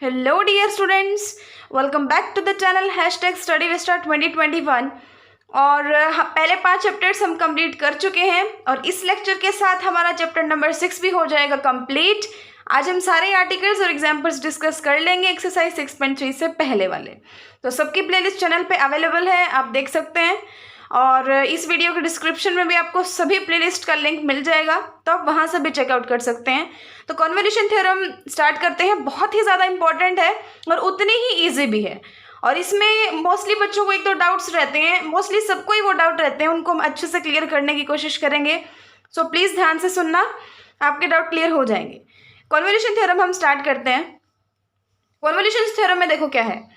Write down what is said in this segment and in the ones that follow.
Hello dear students, welcome back to the channel #StudyVista2021। और पहले 5 chapters हम complete कर चुके हैं और इस लेक्चर के साथ हमारा चैप्टर नंबर 6 भी हो जाएगा कंप्लीट। आज हम सारे आर्टिकल्स और एग्जाम्पल्स डिस्कस कर लेंगे एक्सरसाइज 6.3 से पहले वाले। तो सबकी प्लेलिस्ट चैनल पे अवेलेबल है, आप देख सकते हैं। और इस वीडियो के डिस्क्रिप्शन में भी आपको सभी प्लेलिस्ट का लिंक मिल जाएगा, तो आप वहाँ से भी चेकआउट कर सकते हैं। तो कन्वोल्यूशन थ्योरम स्टार्ट करते हैं। बहुत ही ज़्यादा इंपॉर्टेंट है और उतनी ही ईजी भी है। और इसमें मोस्टली बच्चों को एक तो डाउट्स रहते हैं, मोस्टली सबको ही वो डाउट रहते हैं, उनको हम अच्छे से क्लियर करने की कोशिश करेंगे। सो प्लीज़ ध्यान से सुनना, आपके डाउट क्लियर हो जाएंगे। कन्वोल्यूशन थ्योरम हम स्टार्ट करते हैं। कन्वोल्यूशन थ्योरम में देखो क्या है,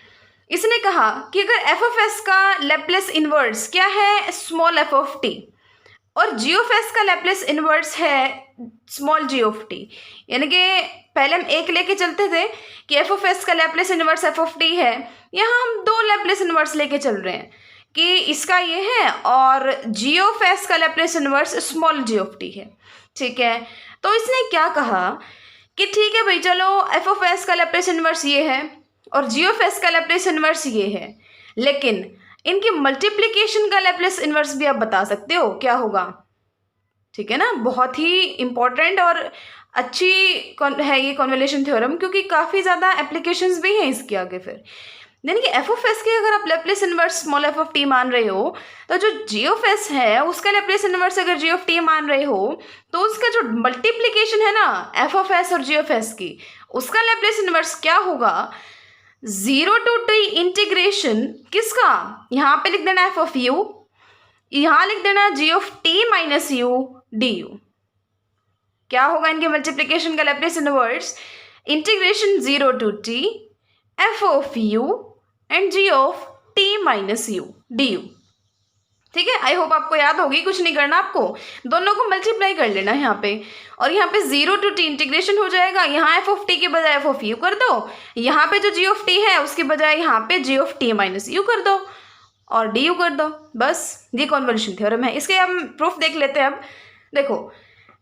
इसने कहा कि अगर एफ ऑफ एस का लैप्लेस इनवर्स क्या है, स्मॉल एफ ऑफ टी, और जी ऑफ एस का लैप्लेस इनवर्स है स्मॉल जी ऑफ टी। यानी कि पहले हम एक लेके चलते थे कि एफ ऑफ एस का Laplace inverse F of T है, यहाँ हम 2 लैप्लेस इनवर्स लेके चल रहे हैं कि इसका ये है और जी ऑफ एस का Laplace inverse small G of T है। ठीक है, तो इसने क्या कहा कि ठीक है भाई, चलो एफ ऑफ एस का लैप्लेस इनवर्स ये है और जी ऑफ एस का लैप्लेस इनवर्स ये है, लेकिन इनकी मल्टीप्लिकेशन का लैप्लेस इनवर्स भी आप बता सकते हो, क्या होगा। ठीक है ना, बहुत ही इंपॉर्टेंट और अच्छी है ये कन्वोल्यूशन थ्योरम, क्योंकि काफ़ी ज़्यादा एप्लीकेशंस भी हैं इसके आगे। फिर यानी कि एफ ऑफ एस के अगर आप Laplace inverse small F of T मान रहे हो, तो जो जी ऑफ एस है उसका लैप्लेस इनवर्स अगर जी ऑफ टी मान रहे हो, तो उसका जो मल्टीप्लिकेशन है ना एफ ऑफ एस और जी ऑफ एस की, उसका लैप्लेस इनवर्स क्या होगा, 0 to t इंटीग्रेशन किसका, यहाँ पे लिख देना एफ ऑफ यू, यहाँ लिख देना g of T minus U D u. क्या होगा इनके मल्टीप्लिकेशन का Laplace inverse, integration 0 to t f of u and g of T minus U D u. ठीक है, आई होप आपको याद होगी, कुछ नहीं करना आपको, दोनों को मल्टीप्लाई कर लेना यहाँ पे। और यहाँ पे 0 to t इंटीग्रेशन हो जाएगा, यहाँ एफ ऑफ टी के बजाय एफ ऑफ यू कर दो, यहाँ पे जो जी ऑफ टी है उसके बजाय यहाँ पे जी ऑफ टी माइनस यू कर दो और डी यू कर दो। बस ये कन्वोल्यूशन थ्योरम है। इसके हम प्रूफ देख लेते हैं। अब देखो,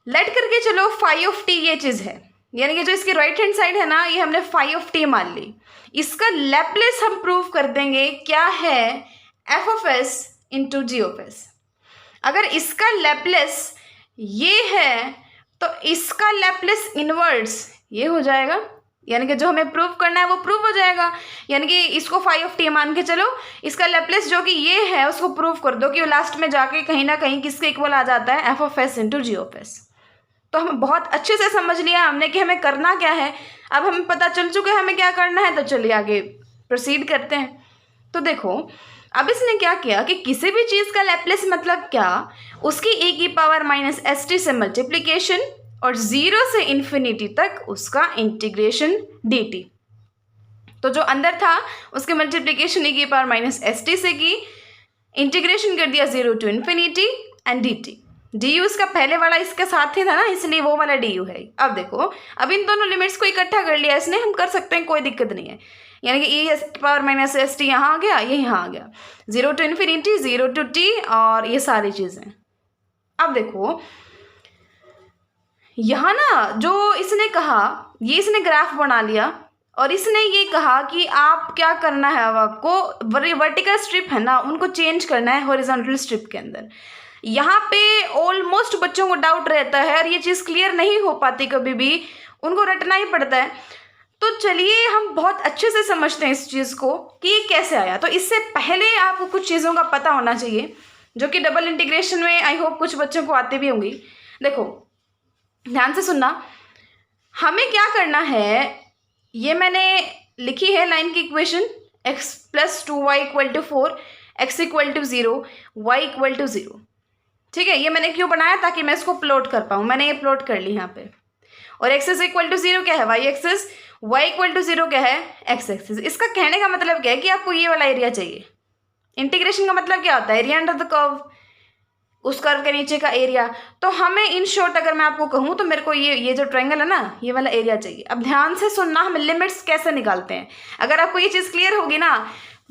लेट करके चलो फाई ऑफ टी ये चीज़ है, यानी कि जो इसकी राइट हैंड साइड है ना, ये हमने फाई ऑफ टी मान ली। इसका लैप्लेस हम प्रूफ कर देंगे, क्या है, F of S into G of S. अगर इसका लैप्लेस ये है तो इसका लैप्लेस इनवर्स ये हो जाएगा, यानी कि जो हमें प्रूव करना है वो प्रूव हो जाएगा। यानी कि इसको फाई ऑफ टी मान के चलो, इसका लैप्लेस जो कि ये है उसको प्रूव कर दो कि वो लास्ट में जाके कहीं ना कहीं किसके इक्वल आ जाता है, F of S into G of S. तो हम बहुत अच्छे से समझ लिया हमने कि हमें करना क्या है। अब हमें पता चल चुका है हमें क्या करना है, तो चलिए आगे प्रोसीड करते हैं। तो देखो, अब इसने क्या किया कि किसी भी चीज़ का लैप्लेस मतलब क्या, उसकी e की पावर माइनस एस टी से मल्टीप्लीकेशन और 0 से इन्फिनिटी तक उसका इंटीग्रेशन dt। तो जो अंदर था उसके मल्टीप्लीकेशन e की पावर माइनस एस टी से की, इंटीग्रेशन कर दिया 0 to infinity and dt। D you इसका पहले वाला इसके साथ ही था ना, इसलिए वो वाला डी यू है। अब देखो, अब इन दोनों लिमिट्स को इकट्ठा कर लिया इसने, हम कर सकते हैं, कोई दिक्कत नहीं है। यानी कि ई पावर माइनस एस टी यहाँ आ गया, ये यहाँ आ गया, 0 to इन्फिनिटी, 0 to t और ये सारी चीज़ें। अब देखो यहाँ ना जो इसने कहा, ये इसने ग्राफ बना लिया और इसने ये कहा कि आप क्या करना है, अब आपको वर्टिकल स्ट्रिप है ना उनको चेंज करना है हॉरिजॉन्टल स्ट्रिप के अंदर। यहाँ पे ऑलमोस्ट बच्चों को डाउट रहता है और ये चीज़ क्लियर नहीं हो पाती, कभी भी उनको रटना ही पड़ता है। तो चलिए हम बहुत अच्छे से समझते हैं इस चीज़ को कि ये कैसे आया। तो इससे पहले आपको कुछ चीज़ों का पता होना चाहिए जो कि डबल इंटीग्रेशन में आई होप कुछ बच्चों को आती भी होंगी। देखो ध्यान से सुनना, हमें क्या करना है, ये मैंने लिखी है लाइन की equation, x + 2y = 4, x = 0, y = 0। ठीक है, ये मैंने क्यों बनाया, ताकि मैं इसको प्लॉट कर पाऊँ। मैंने ये प्लॉट कर ली यहाँ पे। और x = 0 क्या है, y एक्सिस, y = 0 क्या है, x एक्सिस। इसका कहने का मतलब क्या है कि आपको ये वाला एरिया चाहिए। इंटीग्रेशन का मतलब क्या होता है, एरिया अंडर द कर्व, उस कर्व के नीचे का एरिया। तो हमें इन शॉर्ट अगर मैं आपको कहूँ तो मेरे को ये जो ट्रायंगल है ना, ये वाला एरिया चाहिए। अब ध्यान से सुनना, हम लिमिट्स कैसे निकालते हैं। अगर आपको ये चीज़ क्लियर होगी ना,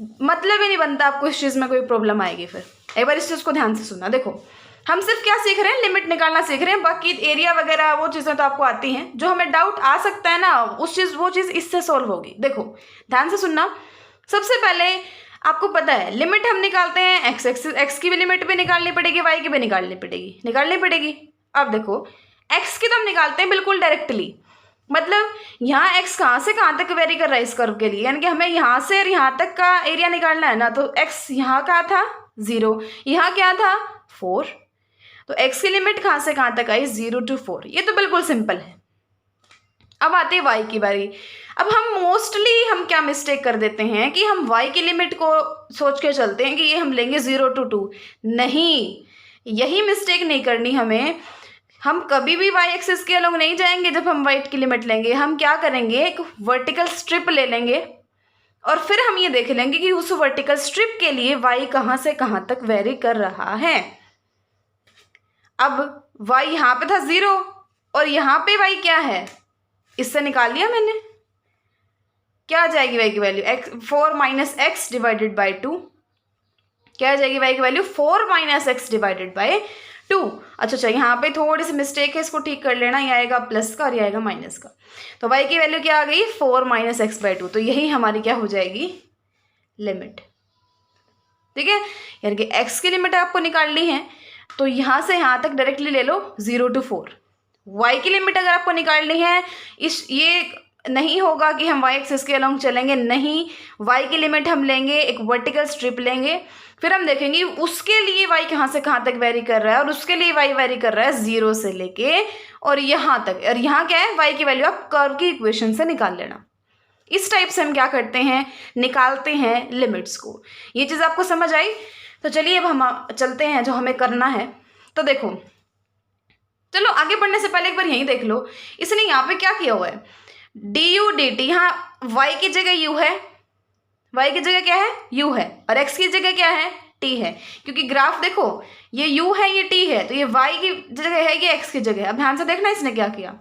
मतलब ही नहीं बनता आपको इस चीज़ में कोई प्रॉब्लम आएगी। फिर एक बार इस चीज़ को ध्यान से सुनना। देखो हम सिर्फ क्या सीख रहे हैं, लिमिट निकालना सीख रहे हैं, बाकी एरिया वगैरह वो चीज़ें तो आपको आती हैं। जो हमें डाउट आ सकता है ना वो चीज़ इससे सॉल्व होगी। देखो ध्यान से सुनना। सबसे पहले आपको पता है लिमिट हम निकालते हैं, एक्स की भी लिमिट भी निकालनी पड़ेगी, वाई की भी निकालनी पड़ेगी। अब देखो एक्स की तो हम निकालते हैं बिल्कुल डायरेक्टली, मतलब यहाँ एक्स कहाँ से कहाँ तक वेरी कर रहा है इस कर्व के लिए, यानी कि हमें यहाँ से और यहाँ तक का एरिया निकालना है ना। तो एक्स यहाँ क्या था 0, यहाँ क्या था 4, तो एक्स की लिमिट कहाँ से कहाँ तक आई 0 to 4। ये तो बिल्कुल सिंपल है। अब आते हैं वाई की बारी। अब हम क्या मिस्टेक कर देते हैं कि हम वाई की लिमिट को सोच के चलते हैं कि ये हम लेंगे 0 to 2। नहीं, यही मिस्टेक नहीं करनी हमें। हम कभी भी वाई एक्सिस के अलॉन्ग नहीं जाएंगे जब हम वाई की लिमिट लेंगे। हम क्या करेंगे, एक वर्टिकल स्ट्रिप ले लेंगे और फिर हम ये देख लेंगे कि उस वर्टिकल स्ट्रिप के लिए वाई कहाँ से कहाँ तक वेरी कर रहा है। अब वाई यहाँ पे था 0 और यहाँ पे वाई क्या है, इससे निकाल लिया मैंने। क्या आ जाएगी वाई की वैल्यू 4 - x डिवाइडेड बाई 2। क्या आ जाएगी वाई की वैल्यू 4 - x डिवाइडेड बाई 2। अच्छा, यहाँ पे थोड़ी सी मिस्टेक है, इसको ठीक कर लेना। ये आएगा प्लस का और ये आएगा माइनस का। तो वाई की वैल्यू क्या आ गई 4 - x बाई 2। तो यही हमारी क्या हो जाएगी लिमिट। ठीक है, यानी कि x की लिमिट आपको निकालनी है तो यहाँ से यहाँ तक डायरेक्टली ले लो 0 to 4। y की लिमिट अगर आपको निकालनी है ये नहीं होगा कि हम y एक्सिस के अलॉन्ग चलेंगे, नहीं। y की लिमिट हम लेंगे, एक वर्टिकल स्ट्रिप लेंगे, फिर हम देखेंगे उसके लिए y कहाँ से कहाँ तक वेरी कर रहा है और उसके लिए y वेरी कर रहा है 0 से लेके और यहाँ तक। और यहाँ क्या है, y की वैल्यू आप कर्व की इक्वेशन से निकाल लेना। इस टाइप से हम क्या करते हैं, निकालते हैं लिमिट्स को। ये चीज़ आपको समझ आई? तो चलिए अब हम चलते हैं जो हमें करना है। तो देखो, चलो आगे बढ़ने से पहले एक बार यहीं देख लो, इसने यहाँ पे क्या किया हुआ है, du dt। यहाँ y की जगह u है, y की जगह क्या है u है, और x की जगह क्या है t है। क्योंकि ग्राफ देखो ये u है ये t है, तो ये y की जगह है ये x की जगह है। अब ध्यान से देखना इसने क्या किया।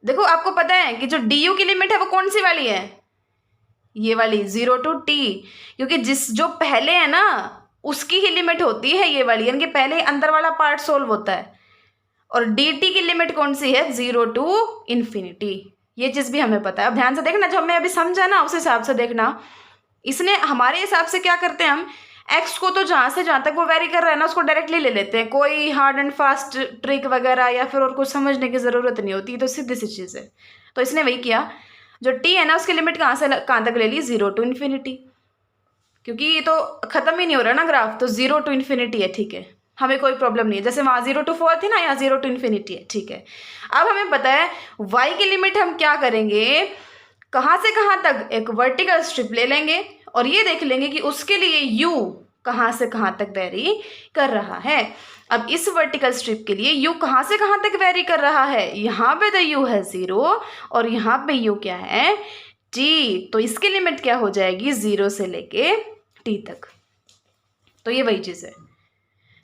देखो आपको पता है कि जो du की लिमिट है वो कौन सी वाली है, ये वाली 0 to t। क्योंकि जो पहले है ना उसकी ही लिमिट होती है ये वाली, यानी कि पहले अंदर वाला पार्ट सोल्व होता है। और dt की लिमिट कौन सी है 0 to ∞। ये चीज़ भी हमें पता है। अब ध्यान से देखना, जो हमें अभी समझा ना उस हिसाब से देखना। इसने हमारे हिसाब से क्या करते हैं, हम x को तो जहाँ से जहाँ तक वो वेरी कर रहा है ना उसको डायरेक्टली ले लेते हैं। कोई हार्ड एंड फास्ट ट्रिक वगैरह या फिर और कुछ समझने की ज़रूरत नहीं होती, तो सीधी सी चीज़ है। तो इसने वही किया, जो t है ना उसकी लिमिट कहाँ से कहाँ तक ले ली 0 to ∞। क्योंकि ये तो ख़त्म ही नहीं हो रहा ना ग्राफ, तो 0 to ∞ है, ठीक है, हमें कोई प्रॉब्लम नहीं है। जैसे वहाँ 0 to 4 थी ना, यहाँ 0 to ∞ है, ठीक है। अब हमें पता है y की लिमिट हम क्या करेंगे, कहाँ से कहाँ तक एक वर्टिकल स्ट्रिप ले लेंगे और ये देख लेंगे कि उसके लिए u कहाँ से कहाँ तक वेरी कर रहा है। अब इस वर्टिकल स्ट्रिप के लिए u कहाँ से कहाँ तक वेरी कर रहा है, यहाँ पे तो u है 0 और यहाँ पे u क्या है t। तो इसकी लिमिट क्या हो जाएगी 0 से लेके t तक। तो ये वही चीज़ है,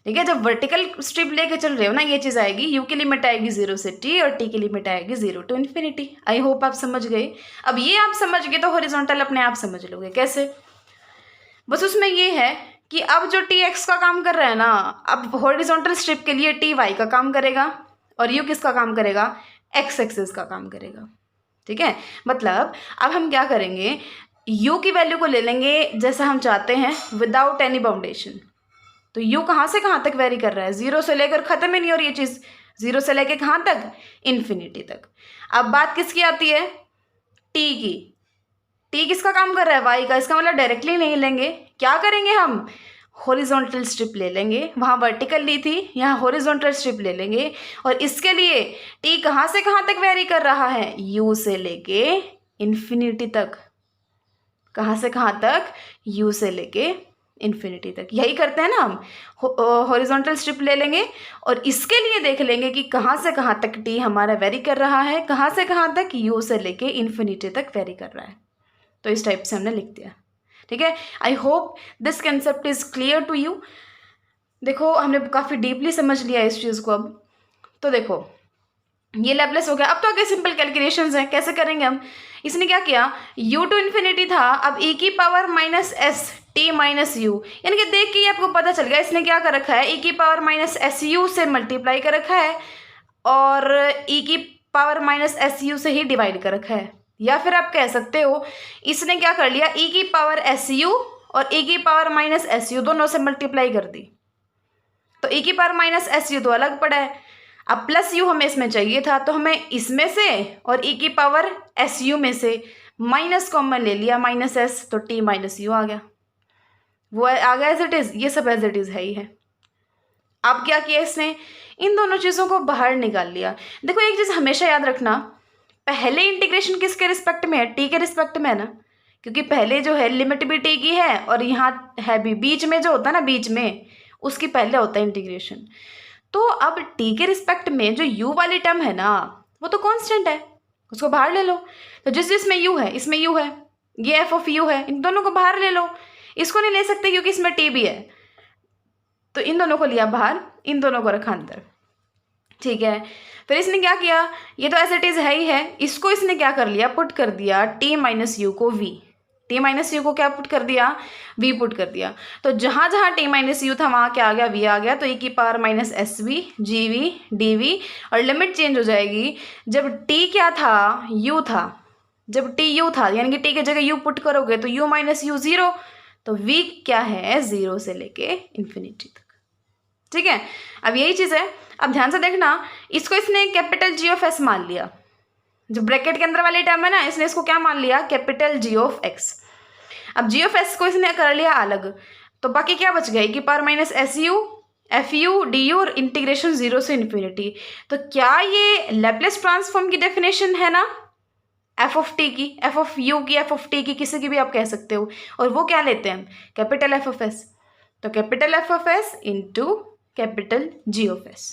ठीक है। जब वर्टिकल स्ट्रिप लेके चल रहे हो ना, ये चीज़ आएगी, u की लिमिट आएगी 0 से t और t की लिमिट आएगी 0 to ∞। आई होप आप समझ गए। अब ये आप समझ गए तो हॉरिजॉन्टल अपने आप समझ लोगे कैसे। बस उसमें ये है कि अब जो t x का काम कर रहा है ना, अब हॉरिजॉन्टल स्ट्रिप के लिए t y का काम करेगा और u किसका काम करेगा, x एक्सिस का काम करेगा, ठीक है। मतलब अब हम क्या करेंगे, u की वैल्यू को ले लेंगे जैसा हम चाहते हैं विदाउट एनी बाउंडेशन। तो u कहाँ से कहाँ तक वेरी कर रहा है, 0 से लेकर ख़त्म ही नहीं हो रही ये चीज़, 0 से लेकर कहाँ तक ∞ तक। अब बात किसकी आती है, t की। t किसका काम कर रहा है, y का। इसका मतलब डायरेक्टली नहीं लेंगे, क्या करेंगे हम, हॉरिजॉन्टल स्ट्रिप ले लेंगे। वहाँ वर्टिकल ली थी, यहाँ हॉरिजॉन्टल स्ट्रिप ले लेंगे और इसके लिए t कहाँ से कहाँ तक वेरी कर रहा है, u से लेके ∞ तक। कहाँ से कहाँ तक, u से लेके ∞ तक। यही करते हैं ना हम, हॉरिजॉन्टल स्ट्रिप ले लेंगे और इसके लिए देख लेंगे कि कहाँ से कहाँ तक t हमारा वेरी कर रहा है, कहाँ से कहाँ तक u से लेके ∞ तक वेरी कर रहा है। तो इस टाइप से हमने लिख दिया, ठीक है। I hope this concept is clear to you. देखो हमने काफ़ी डीपली समझ लिया इस चीज़ को अब। तो देखो ये लैपलेस हो गया। अब तो आगे सिंपल कैलकुलेशंस हैं, कैसे करेंगे हम। इसने क्या किया, u टू इन्फिनिटी था, अब e की power minus S T minus you, यानी कि देख के ही आपको पता चल गया इसने क्या कर रखा है, e की पावर माइनस एस यू से मल्टीप्लाई कर रखा है और e की पावर माइनस एस यू से ही डिवाइड कर रखा है। या फिर आप कह सकते हो इसने क्या कर लिया, e की पावर एस यू और e की पावर माइनस एस यू दोनों से मल्टीप्लाई कर दी, तो e की पावर माइनस एस यू तो अलग पड़ा है, अब प्लस यू हमें इसमें चाहिए था, तो हमें इसमें से और e की पावर एस यू में से माइनस कॉमन ले लिया, माइनस एस, तो t माइनस यू आ गया, वो आ गया एज इट इज़, ये सब एज इट इज़ है ही है। अब क्या किया इसने, इन दोनों चीज़ों को बाहर निकाल लिया। देखो एक चीज़ हमेशा याद रखना, पहले इंटीग्रेशन किसके रिस्पेक्ट में है, टी के रिस्पेक्ट में है ना, क्योंकि पहले जो है लिमिट भी टी की है और यहाँ है भी, बीच में जो होता है ना, बीच में उसकी पहले होता है इंटीग्रेशन। तो अब टी के रिस्पेक्ट में जो u वाली टर्म है ना, वो तो कांस्टेंट है, उसको बाहर ले लो। तो जिसमें u है इसमें u है, ये एफ ऑफ यू है, इन दोनों को बाहर ले लो। इसको नहीं ले सकते क्योंकि इसमें t भी है, तो इन दोनों को लिया बाहर, इन दोनों को रखा अंदर, ठीक है। फिर इसने क्या किया, ये तो एज इट इज़ है ही है, इसको इसने क्या कर लिया, पुट कर दिया t माइनस यू को v, t माइनस यू को क्या पुट कर दिया, v पुट कर दिया। तो जहाँ जहाँ t माइनस यू था वहाँ क्या आ गया, v आ गया, तो e की power minus S V G V D V, और लिमिट चेंज हो जाएगी, जब t क्या था, u था, जब t u था, यानी कि t की जगह u पुट करोगे तो u माइनस यू ज़ीरो, तो v क्या है, ज़ीरो से लेके इन्फिनिटी तक, ठीक है। अब यही चीज़ है, अब ध्यान से देखना, इसको इसने कैपिटल जी ऑफ एस मान लिया, जो ब्रैकेट के अंदर वाली टर्म है ना, इसने इसको क्या मान लिया, कैपिटल जी ऑफ एक्स। अब जी ऑफ एस को इसने कर लिया अलग, तो बाकी क्या बच गया, की power minus S U F U D you और इंटीग्रेशन जीरो से इन्फिनिटी। तो क्या ये लैपलेस ट्रांसफॉर्म की डेफिनेशन है ना, एफ ऑफ टी की, एफ ऑफ यू की, एफ ऑफ टी की, किसी की भी आप कह सकते हो, और वो क्या लेते हैं हम, कैपिटल एफ ऑफ एस। तो capital F of S into capital G of S,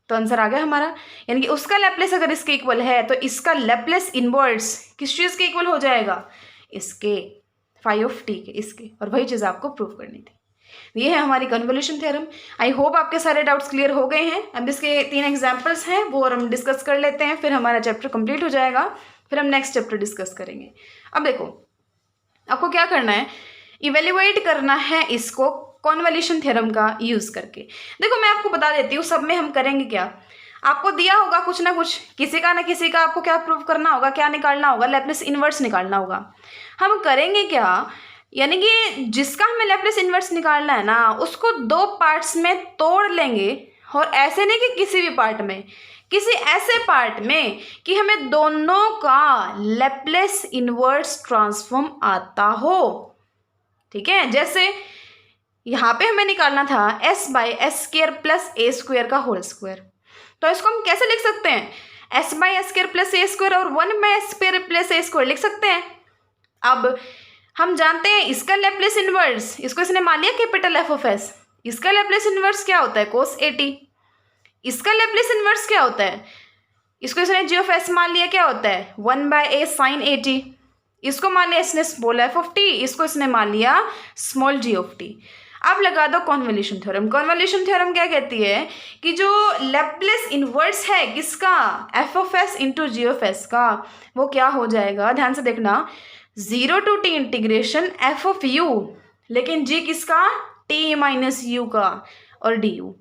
तो आंसर आ गया हमारा। यानी कि उसका लैपलेस अगर इसके इक्वल है तो इसका लैपलेस इनवर्स किस चीज़ के इक्वल हो जाएगा, इसके, फाई ऑफ टी के, इसके, और वही चीज़ आपको प्रूव करनी थी। ये है हमारी कन्वोल्यूशन थ्योरम। आई होप आपके सारे डाउट्स क्लियर हो गए हैं। अब इसके 3 एग्जाम्पल्स हैं, वो और हम डिस्कस कर लेते हैं, फिर हमारा चैप्टर कंप्लीट हो जाएगा, फिर हम नेक्स्ट चैप्टर डिस्कस करेंगे। अब देखो आपको क्या करना है, इवेल्युएट करना है इसको कॉन्वोल्यूशन थ्योरम का यूज़ करके। देखो मैं आपको बता देती हूँ सब में हम करेंगे क्या, आपको दिया होगा कुछ ना कुछ, किसी का ना किसी का आपको क्या प्रूव करना होगा, क्या निकालना होगा, लैपलेस इन्वर्स निकालना होगा। हम करेंगे क्या, यानी कि जिसका हमें लैपलेस इन्वर्स निकालना है ना, उसको 2 पार्ट्स में तोड़ लेंगे, और ऐसे नहीं कि किसी भी पार्ट में, किसी ऐसे पार्ट में कि हमें दोनों का लैपलेस इन्वर्स ट्रांसफॉर्म आता हो, ठीक है। जैसे यहाँ पे हमें निकालना था s by S square plus A square का होल स्क्वायर, तो इसको हम कैसे लिख सकते हैं, s by S square plus A square और 1 by S square plus A square लिख सकते हैं। अब हम जानते हैं इसका लैपलेस इन्वर्स, इसको इसने मान लिया कैपिटल एफ ऑफ एस, इसका लैपलेस इन्वर्स क्या होता है, कोस ए टी। इसका लैपलेस इन्वर्स क्या होता है, इसको इसने जी ऑफ एस मान लिया, क्या होता है 1 by A sine A T. इसको मान लिया इसने स्मॉल एफ ऑफ टी, इसको इसने मान लिया स्मॉल जी ऑफ टी। अब लगा दो कॉन्वोल्यूशन थ्योरम। कॉन्वोल्यूशन थ्योरम क्या कहती है कि जो लैपलेस इन्वर्स है किसका, F of S into G of S का, वो क्या हो जाएगा, ध्यान से देखना, 0 to T integration F of U, लेकिन जी किसका, टी माइनस यू का, और डी यू।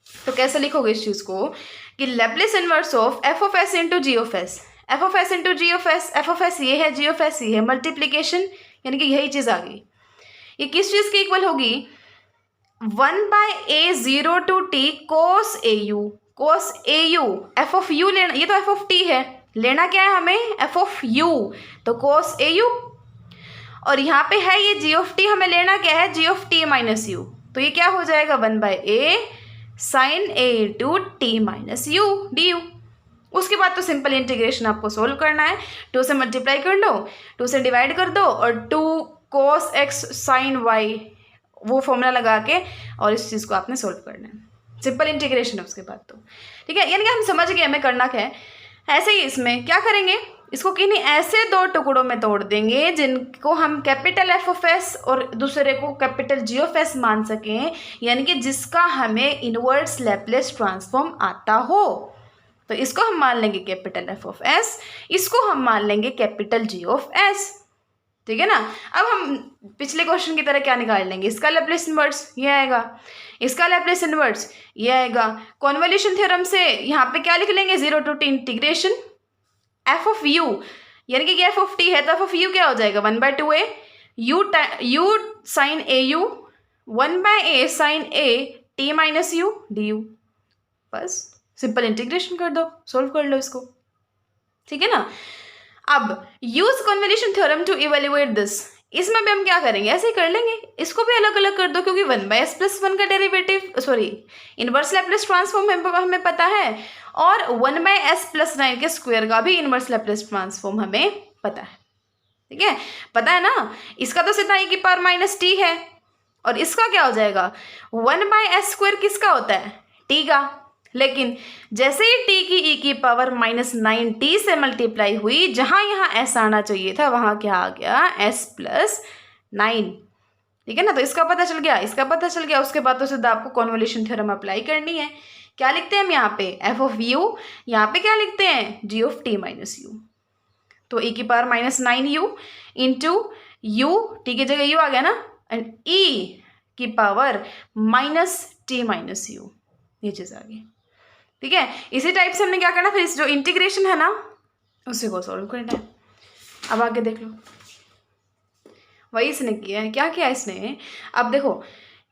तो कैसे लिखोगे इस चीज़ को कि Laplace inverse of F of S into G of S, F of S into G of S, F of S ये है, जी ऑफ एस ये है, मल्टीप्लीकेशन, यानी कि यही चीज़ आ गई। ये किस चीज़ की इक्वल होगी, 1 by A 0 to T cos A U, cos A U, F of U लेना, ये तो एफ ऑफ टी है, लेना क्या है हमें, एफ ऑफ यू, तो कोस ए यू, और यहाँ पे है ये जी ऑफ टी, हमें लेना क्या है, G of T minus U, तो ये क्या हो जाएगा 1 by A sine A to T minus U D U. उसके बाद तो सिंपल इंटीग्रेशन आपको सोल्व करना है, 2 से मल्टीप्लाई कर लो, 2 से डिवाइड कर दो, और 2 कोस एक्स साइन वाई, वो फॉर्मूला लगा के और इस चीज़ को आपने सोल्व करना है, सिंपल इंटीग्रेशन है उसके बाद तो, ठीक है। यानी कि हम समझ गए हमें करना क्या है। ऐसे ही इसमें क्या करेंगे, इसको किन्हीं ऐसे 2 टुकड़ों में तोड़ देंगे जिनको हम कैपिटल एफ ऑफ एस और दूसरे को कैपिटल जी ऑफ एस मान सकें, यानी कि जिसका हमें इनवर्स लैपलेस ट्रांसफॉर्म आता हो। तो इसको हम मान लेंगे कैपिटल एफ ऑफ एस, इसको हम मान लेंगे कैपिटल जी ऑफ एस, ठीक है ना। अब हम पिछले क्वेश्चन की तरह क्या निकाल लेंगे, इसका लैप्लेस इन्वर्स ये आएगा, इसका लैप्लेस इन्वर्स ये आएगा। कॉन्वोल्यूशन थ्योरम से यहाँ पे क्या लिख लेंगे, 0 to t integration F of you, यानी कि एफ ऑफ टी है तो एफ ऑफ यू क्या हो जाएगा, 1/2a U sine A U 1/a sine A T minus U D U. बस सिंपल इंटीग्रेशन कर दो, सोल्व कर लो इसको, ठीक है ना। अब use convolution theorem to evaluate this, इसमें भी हम क्या करेंगे, ऐसे ही कर लेंगे, इसको भी अलग अलग कर दो क्योंकि 1/s + 1 का डेरिवेटिव इनवर्स लैप्लेस ट्रांसफॉर्म हमें पता है, और 1/s + 9 के स्क्वायर का भी इनवर्स लैप्लेस ट्रांसफॉर्म हमें पता है, ठीक है, पता है ना। इसका तो सीधा e⁻t है और इसका क्या हो जाएगा, 1/s² किसका होता है, t का, लेकिन जैसे ही t की e⁻⁻9t से मल्टीप्लाई हुई, जहां यहाँ s आना चाहिए था वहां क्या आ गया, s + 9, ठीक है ना। तो इसका पता चल गया, इसका पता चल गया, उसके बाद तो सीधा आपको कॉन्वोल्यूशन थ्योरम अप्लाई करनी है। क्या लिखते हैं हम यहाँ पे, f ऑफ u, यहाँ पे क्या लिखते हैं, g of t minus u, तो e⁻⁻9u इंटू u, t की जगह u आ गया ना, एंड e⁻⁻t माइनस u, ये चीज़ आ गई, ठीक है। इसी टाइप से हमने क्या करना, फिर इस जो इंटीग्रेशन है ना उसी को सॉल्व करना है। अब आगे देख लो, वही इसने किया है, क्या किया इसने, अब देखो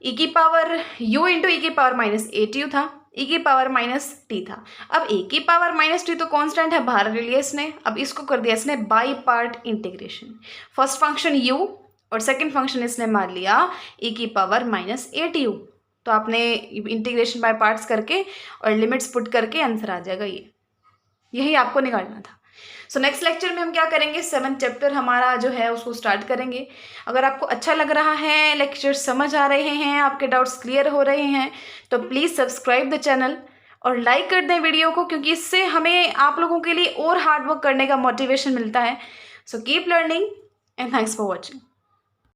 u इंटू e⁻⁻8u था, e⁻−t था, अब e⁻−t तो कांस्टेंट है, बाहर ले लिया इसने, अब इसको कर दिया इसने by part integration, first function u और सेकंड फंक्शन इसने मान लिया e⁻−8u, तो आपने इंटीग्रेशन बाय पार्ट्स करके और लिमिट्स पुट करके आंसर आ जाएगा, यही आपको निकालना था। सो नेक्स्ट लेक्चर में हम क्या करेंगे, 7th चैप्टर हमारा जो है उसको स्टार्ट करेंगे। अगर आपको अच्छा लग रहा है, लेक्चर समझ आ रहे हैं, आपके डाउट्स क्लियर हो रहे हैं, तो प्लीज़ सब्सक्राइब द चैनल और लाइक कर दें वीडियो को, क्योंकि इससे हमें आप लोगों के लिए और हार्ड वर्क करने का मोटिवेशन मिलता है। So keep learning and thanks for watching.